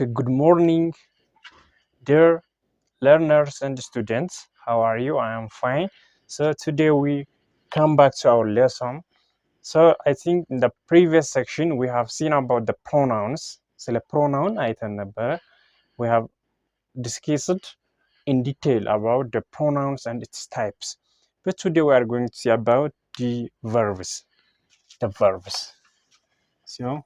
Okay, good morning, dear learners and students. How are you? I am fine. So today we come back to our lesson. So I think in the previous section we have seen about the pronouns. So the pronoun item number we have discussed in detail about the pronouns and its types. But today we are going to see about the verbs. The verbs. So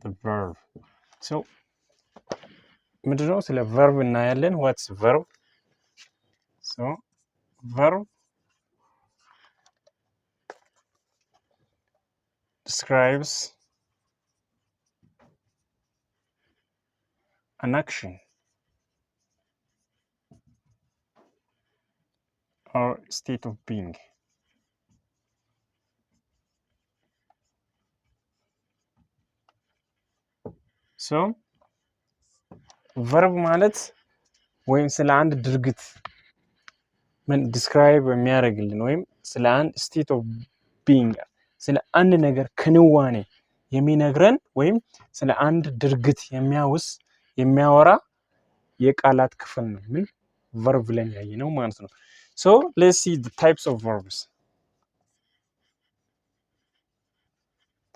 the verb. So ምንድነው ስለ verb እናያለን. What's verb? So verb describes an action or state of being. So verb ማለት ወይም ስለ አንድ ድርጊት ምን ዲስክራይብ የሚያደርግልን ወይም ስለ አንድ ስቴት ኦፍ ቢንግ ስለ አንድ ነገር ክንዋኔ የሚነግረን ወይም ስለ አንድ ድርጊት የሚያወራ የቃላት ክፍል ነው። ምን verb ብለን ያየነው ማለት ነው። So let's see the types of verbs.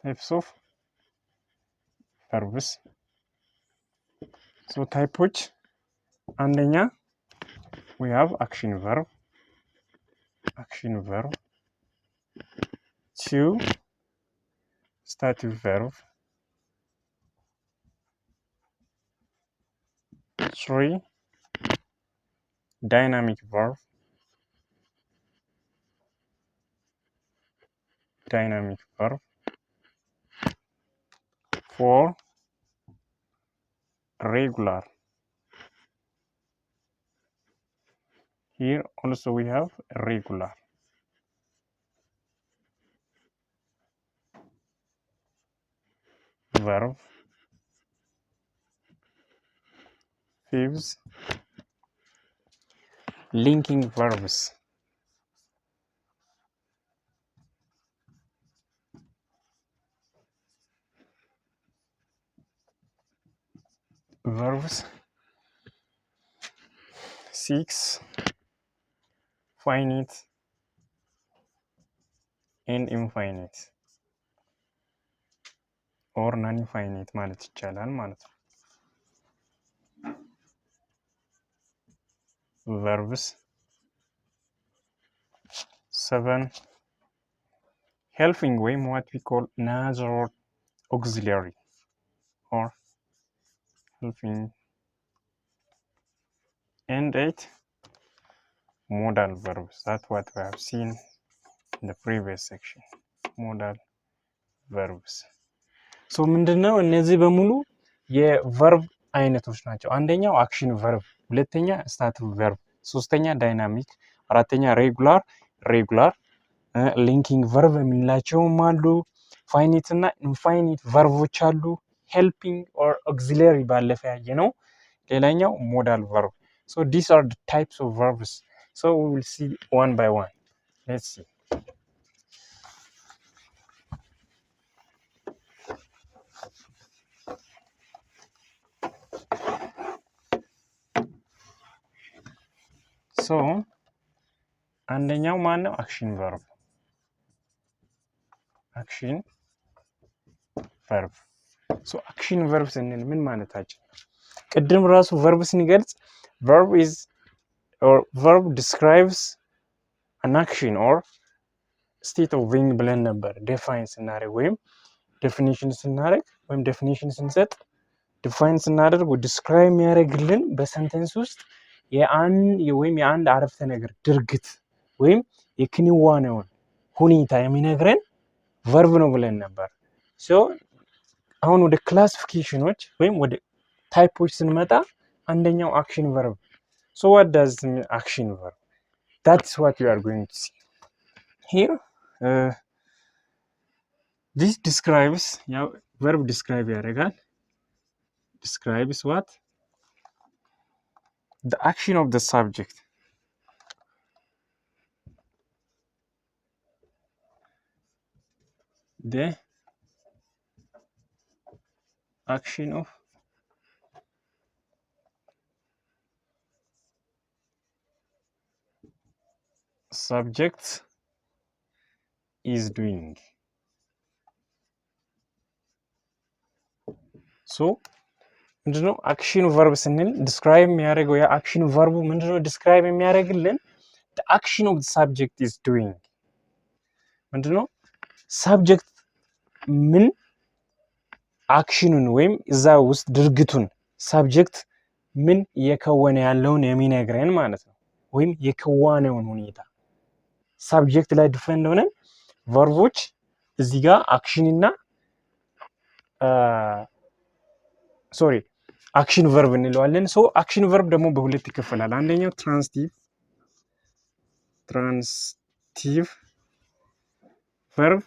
Types of verbs. So types አንደኛ we have action verb. 2 stative verb. 3 dynamic verb. 4 regular. Here also we have regular. Verb. 5 linking verbs. Verbs. 6 finite and infinite or non-infinite ማለት ይቻላል ማለት ነው። Verbs. 7 helping ወይም what we call another auxiliary or helping. And 8 modal verbs. That's what we have seen in the previous section. Modal verbs. So ምንድነው እነዚህ በሙሉ የቨርብ አይነቶች ናቸው። አንደኛው አክሽን ቨርብ፣ ሁለተኛ ስታቲቭ ቨርብ፣ ሶስተኛ ዳይናሚክ፣ አራተኛ ሬጉላር ሊንኪንግ ቨርብ የምንላቸውም አሉ። ፋይኒት እና ኢንፋይኒት ቨርቦች አሉ። ሄልፒንግ ኦር ኦክሲለሪ ባለፈ ያየ ነው። ሌላኛው ሞዳል ቨርብ. So these are the types of verbs. So we will see one by one. Let's see. So አንደኛው ማን ነው? አክሽን ቨርብ። አክሽን ቨርብ። ሶ አክሽን ቨርብ ስንል ምን ማለታችን ነው? ቅድም ራሱ ቨርብ ስንገልጽ verb describes an action or state of being ብለን ነበር ዲፋይን ስናደርግ ወይም ዴፊኒሽን ስናደርግ ወይም ዴፊኒሽን ስንሰጥ ዲፋይን ስናደርግ ዲስክራይብ የሚያደርግልን በሰንተንስ ውስጥ የአንድ አረፍተ ነገር ድርጊት ወይም የክንዋኔውን ሁኔታ የሚነግረን ቨርብ ነው ብለን ነበር። ሶ አሁን ወደ ክላሲፊኬሽኖች ወይም ወደ ታይፖች ስንመጣ አንደኛው አክሽን ቨርብ። So what does it mean, action verb? That's what you are going to see here. This describes verb describe ያደርጋል. Describes what? The action of the subject. the action of subject is doing. ሶ ምንድነው አክሽን ቨርብ ስንል ዲስክራይብ የሚያደርገው ያ አክሽን ቨርቡ ምንድነው ዲስክራይብ የሚያደርግልን the action of the subject is doing ምንድነው ሳብጀክት ምን አክሽኑን ወይም እዛ ውስጥ ድርጊቱን ሳብጀክት ምን እየከወነ ያለውን የሚነግረን ማለት ነው ወይም የከዋነውን ሁኔታ ሳብጀክት ላይ ዲፌንድ ሆነን ቨርቦች እዚህ ጋር አክሽን እና ሶሪ አክሽን ቨርብ እንለዋለን ሶ አክሽን ቨርብ ደግሞ በሁለት ይከፈላል አንደኛው ትራንስቲቭ ቨርብ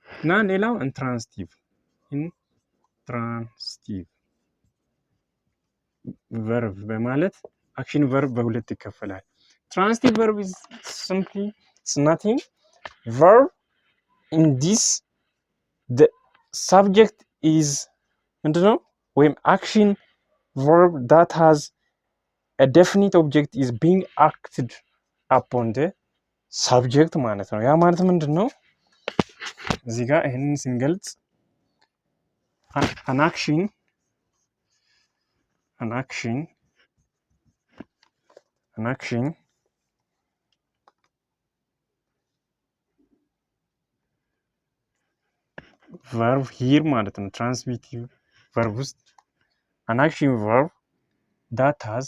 እና ሌላው ኢንትራንስቲቭ ቨርብ በማለት አክሽን ቨርብ በሁለት ይከፈላል ትራንስቲቭ ቨርብ is simply it's nothing verb in this the subject is ምንድነው ወይም action verb that has a definite object is being acted upon the subject ማለት ነው ያ ማለት ምንድነው እዚህ ጋር ይሄንን ስንገልጽ an action verb here ማለት ነው ትራንስሚቲቭ verb ውስጥ an action verb that has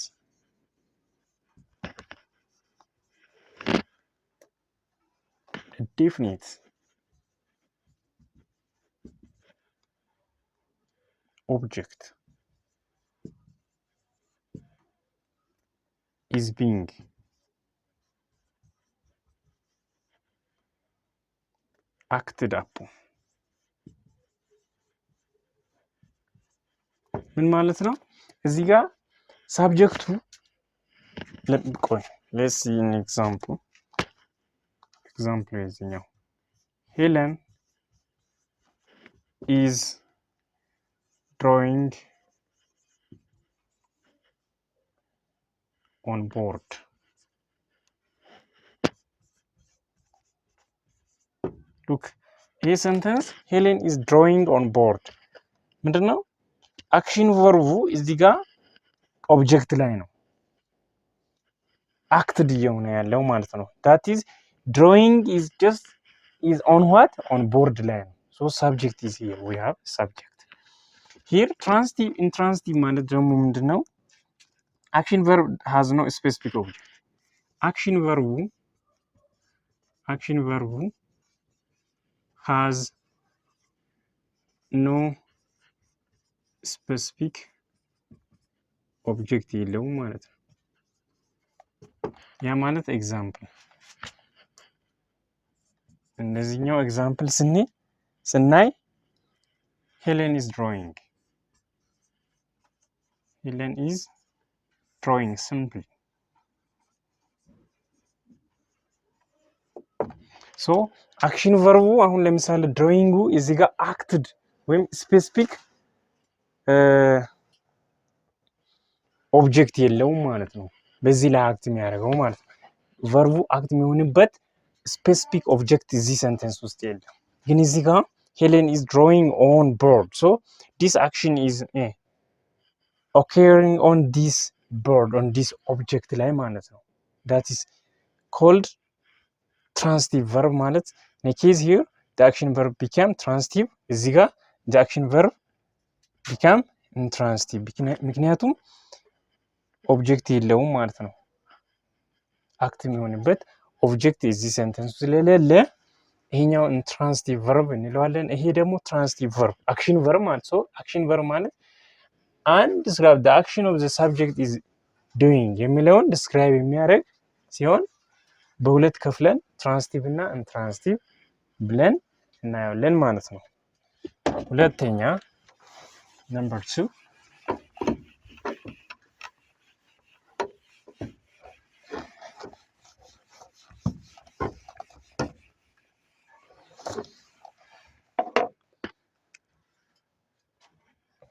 a definite object is being acted upon ምን ማለት ነው እዚህ ጋር ሳብጀክቱ let's see an example ይዘኛው Helen is drawing on board look ይሄ sentence Helen is drawing on board ምንድነው አክሽን ቨርቡ እዚህ ጋር ኦብጀክት ላይ ነው acted እየሆነ ያለው ማለት ነው that is drawing is just is on what on board ላይ ነው so subject is here we have subject here transitive intransitive ማለት ደግሞ ምንድነው action verb has no specific object action verb has no specific object የለውም ማለት ነው ያ ማለት ኤግዛምፕል እነዚህኛው ኤግዛምፕል ስናይ Helen is drawing simply so action verb አሁን ለምሳሌ drawing እዚህ ጋር acted ወይም specific ኦብጀክት የለውም ማለት ነው በዚህ ላይ አክት የሚያደርገው ማለት ነው ቨርቡ አክት የሚሆንበት ስፔሲፊክ ኦብጀክት እዚህ ሰንተንስ ውስጥ የለም ግን እዚህ ጋር Helen is drawing on board so this action is occurring on this board on this object ላይ ማለት ነው that is called transitive verb ማለት in case here the action verb became transitive እዚህ ጋር the action verb became intransitive ምክንያቱም ኦብጀክት የለውም ማለት ነው አክት የሚሆንበት ኦብጀክት እዚህ ሰንተንስ ስለሌለ ይሄኛው ኢንትራንሲቲቭ ቨርብ እንለዋለን ይሄ ደግሞ ትራንሲቲቭ ቨርብ አክሽን ቨርብ ማለት ነው አክሽን ቨርብ ማለት አንድ describe the action of the subject is doing የሚለውን describe የሚያደርግ ሲሆን በሁለት ከፍለን ትራንሲቲቭ እና ኢንትራንሲቲቭ ብለን እናያለን ማለት ነው ሁለተኛ number 2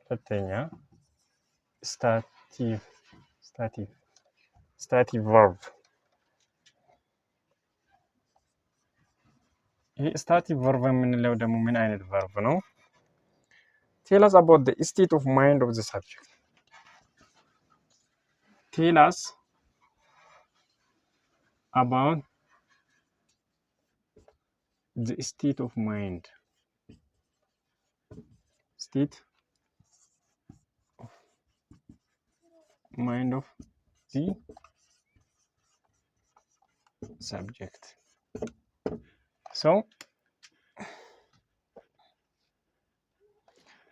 ሁለተኛ ስታቲቭ ቨርብ። ይህ ስታቲቭ ቨርብ የምንለው ደግሞ ምን አይነት ቨርብ ነው? ቴል አስ አባውት ዘ ስቴት ኦፍ ማይንድ ኦፍ ዘ ሳብጀክት። ቴል አስ አባውት ዘ ስቴት ኦፍ ማይንድ of the subject. So,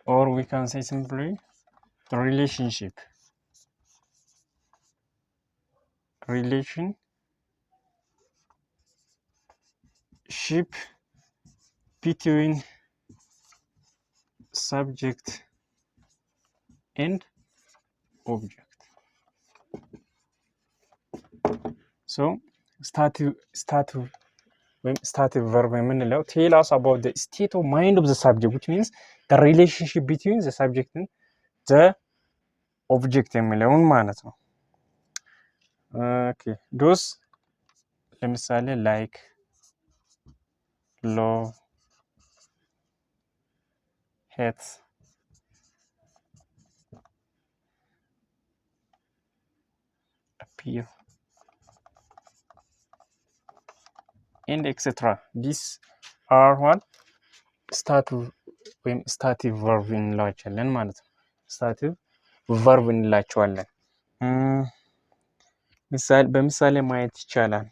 or we can say simply the relationship between subject and object. So, stative verb የምንለው tell us about the state of mind of the subject, which means the relationship between the subject and the object የሚለውን ማለት ነው። ኦኬ ዶስ ለምሳሌ ላይክ love, hate, appear, and etc. These are what stative verb እንላቸዋለን ማለት ነው። stative verb እንላቸዋለን። በምሳሌ ማየት ይቻላል።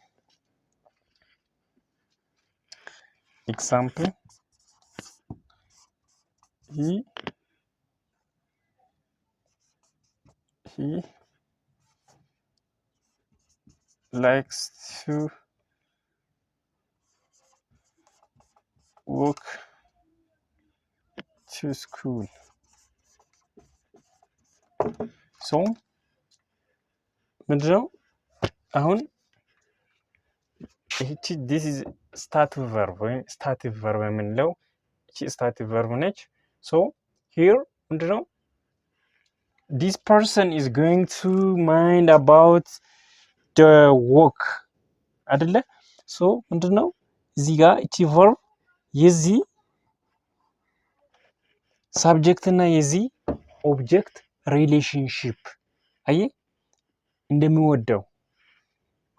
example he likes to walk to school. So ምንድነው አሁን ይህቺ this is stative verb ወይም stative verb የምንለው ይቺ stative verb ነች። so here ምንድነው this person is going to mind about the walk አይደለ? so ምንድነው እዚህ ጋር እቺ verb የዚህ ሳብጀክት እና የዚህ ኦብጀክት ሪሌሽንሺፕ አይ እንደሚወደው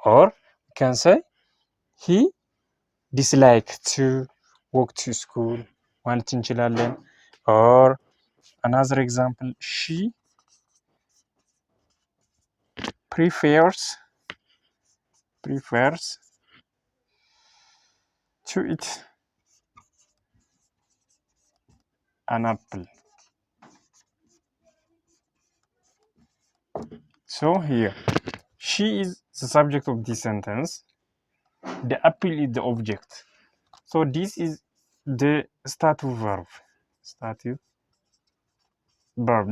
or we can say he dislikes to walk to school ማለት እንችላለን። or another example she prefers to eat an apple. So here she is the subject of this sentence, the apple is the object. So this is the stative verb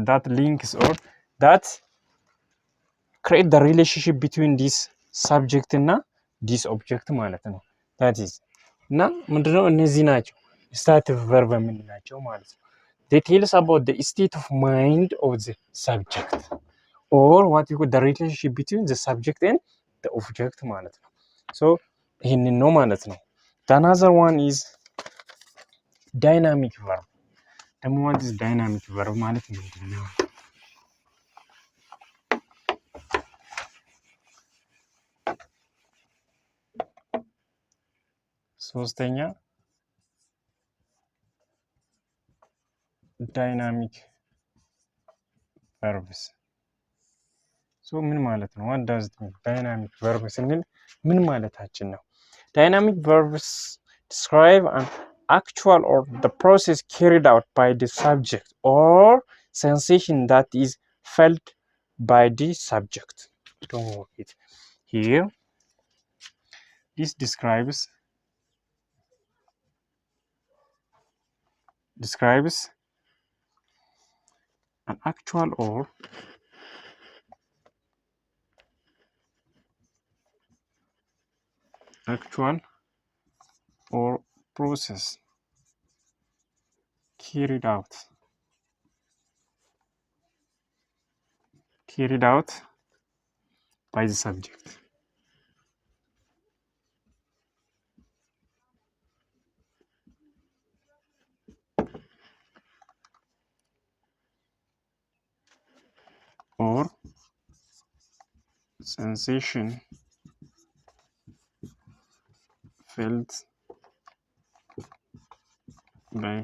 that links or that create the relationship between this subject እና this object ማለት ነው። that is እና ምንድነው እነዚህ ናቸው stative verb የምንላቸው ማለት ነው። they tell us about the state of mind of the subject or what you call the relationship between the subject and the object ማለት ነው። so ይሄንን ነው ማለት ነው። the another one is dynamic verb። ደግሞ what is dynamic verb ማለት ምንድነው? ሶስተኛ ዳይናሚክ ቨርብስ ሶ ምን ማለት ነው? what does it mean? ዳይናሚክ ቨርብ ስንል ምን ማለታችን ነው? ዳይናሚክ ቨርብስ describe an actual or the process carried out by the subject or sensation that is felt by the subject. Don't work it here. This describes an actual or process carried out carried out by the subject. Or sensation felt by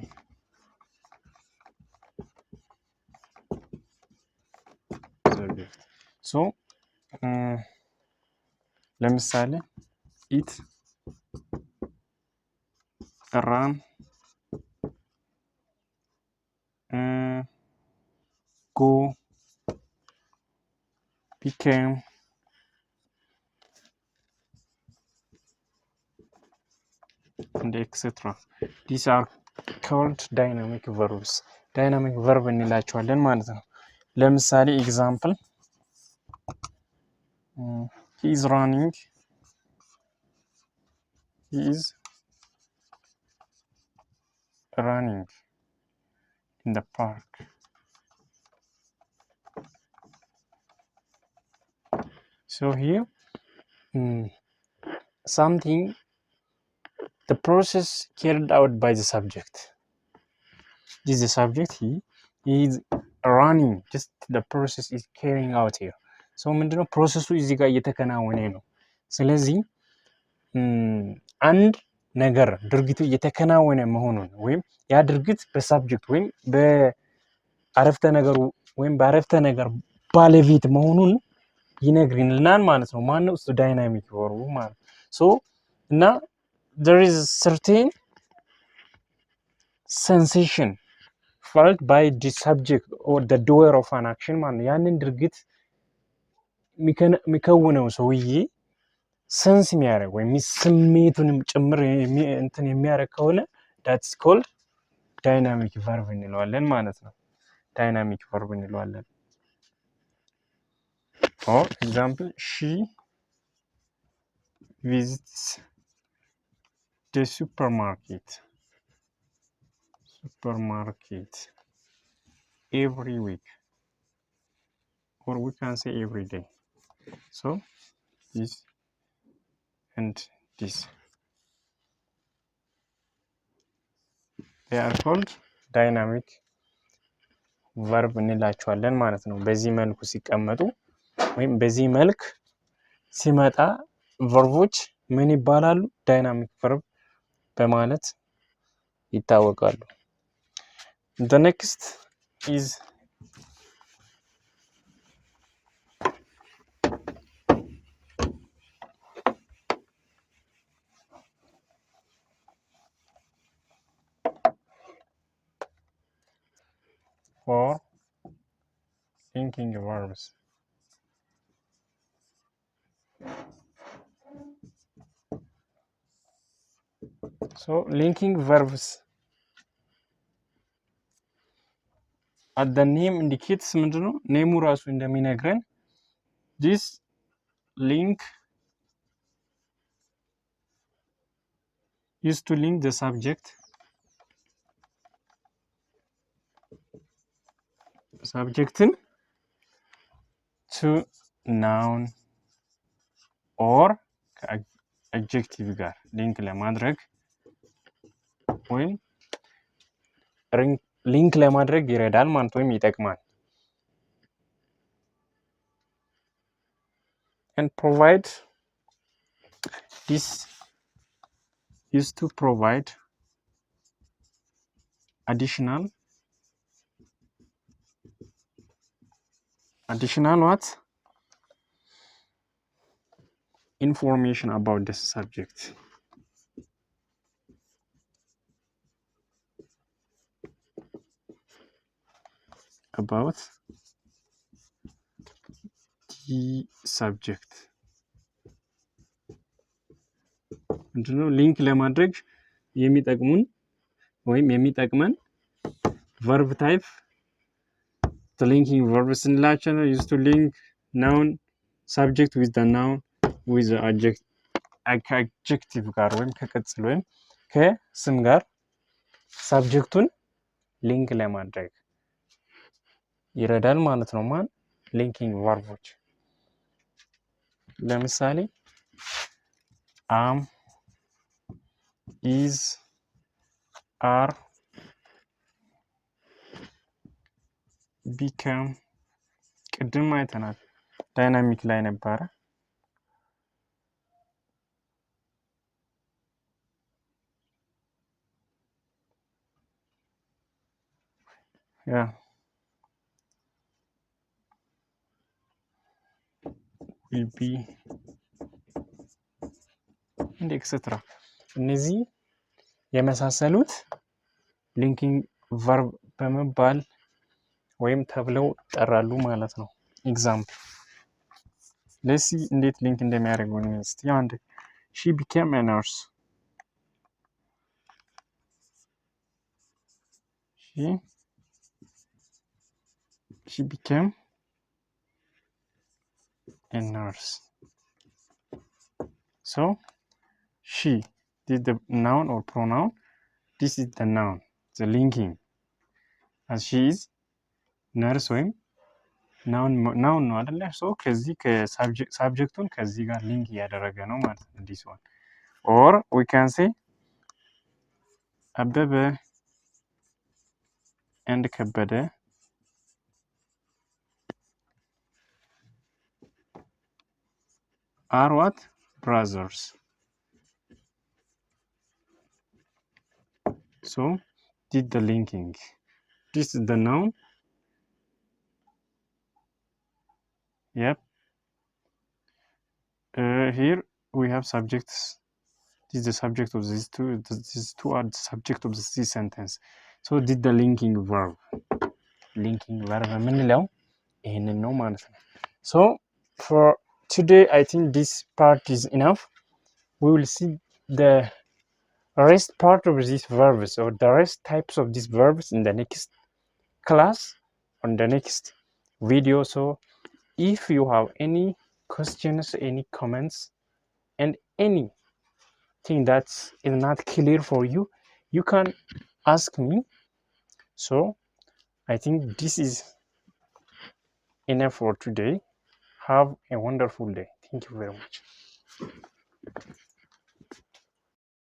subject. So ለምሳሌ eat, run, go, became, and etc. These are called dynamic verbs. Dynamic verb እንላቸዋለን ማለት ነው። ለምሳሌ example he is running, he is running in the park. So here something, the process carried out by the subject. This is the subject, he is running, just the process is carrying out here. So ምንድነው ፕሮሰሱ እዚህ ጋር እየተከናወነ ነው። ስለዚህ አንድ ነገር ድርጊቱ እየተከናወነ መሆኑን ወይም ያ ድርጊት በሳብጀክት ወይም በአረፍተ ነገሩ ወይም በአረፍተ ነገር ባለቤት መሆኑን ይነግረናል ማለት ነው። ማነው እሱ? ዳይናሚክ ቨርቡ ማለት ነው። ሶ እና there is certain sensation felt by the subject or the doer of an action ማለት ነው። ያንን ድርጊት የሚከውነው ሰውዬ ሰንስ የሚያደርግ ወይም ስሜቱንም ጭምር እንትን የሚያደርግ ከሆነ that's called dynamic verb እንለዋለን ማለት ነው። dynamic verb እንለዋለን። For example, she visits the supermarket every week, or we can say every day. So this and this, they are called dynamic verb እንላቸዋለን ማለት ነው። በዚህ መልኩ ሲቀመጡ ወይም በዚህ መልክ ሲመጣ ቨርቦች ምን ይባላሉ? ዳይናሚክ ቨርብ በማለት ይታወቃሉ። The next is for linking verbs. So linking verbs at the name indicates ምንድነው? ኔሙ ራሱ እንደሚነግረን this link is to link the subject subjecትን to noun or adjective ጋር ሊንክ ለማድረግ ወይም ሊንክ ለማድረግ ይረዳል ማለት ወይም ይጠቅማል። and provide, this is to provide additional what? Information about the subject. About the subject. ምንድነው? ሊንክ ለማድረግ የሚጠቅሙን ወይም የሚጠቅመን verb type the linking verbs እንላቸው ነው። used to link noun subject with the noun with the adjective ጋር ወይም ከቅጽል ወይም ከስም ጋር ሳብጀክቱን ሊንክ ለማድረግ ይረዳል ማለት ነው። ሊንኪንግ ቨርቦች ለምሳሌ አም፣ ኢዝ፣ አር፣ ቢከም ቅድም አይተናል። ዳይናሚክ ላይ ነበረ። ያ ዊል ቢ እንደ ኤክስትራ እነዚህ የመሳሰሉት ሊንኪንግ ቨርብ በመባል ወይም ተብለው ይጠራሉ ማለት ነው። ኤግዛምፕል ለሲ እንዴት ሊንክ እንደሚያደርጉ እስቲ አንድ ሺ ቢኬም ኤ ነርስ ሺ ቢኬም ኤ ነርስ ሶ ሺ is the noun or pronoun. This is the noun, the linking. as she is ነርስ ወይም ናውን ነው አይደለ? ሶ ከዚህ ከሳብጀክቱን ከዚህ ጋር ሊንክ እያደረገ ነው ማለት ነው። this one or we can say አበበ and ከበደ are what? brothers. So did the linking. This is the noun. Yep. Here we have subjects. This is the subject of these two. These two are the subject of this sentence. So did the linking verb. Linking verb የምንለው ይህንን ነው ማለት ነው። So for today I think this part is enough. We will see the rest part of these verbs or the rest types of these verbs in the next class, on the next video. So if you have any questions, any comments, and anything that is not clear for you, you can ask me. So I think this is enough for today. Have a wonderful day. Thank you very much.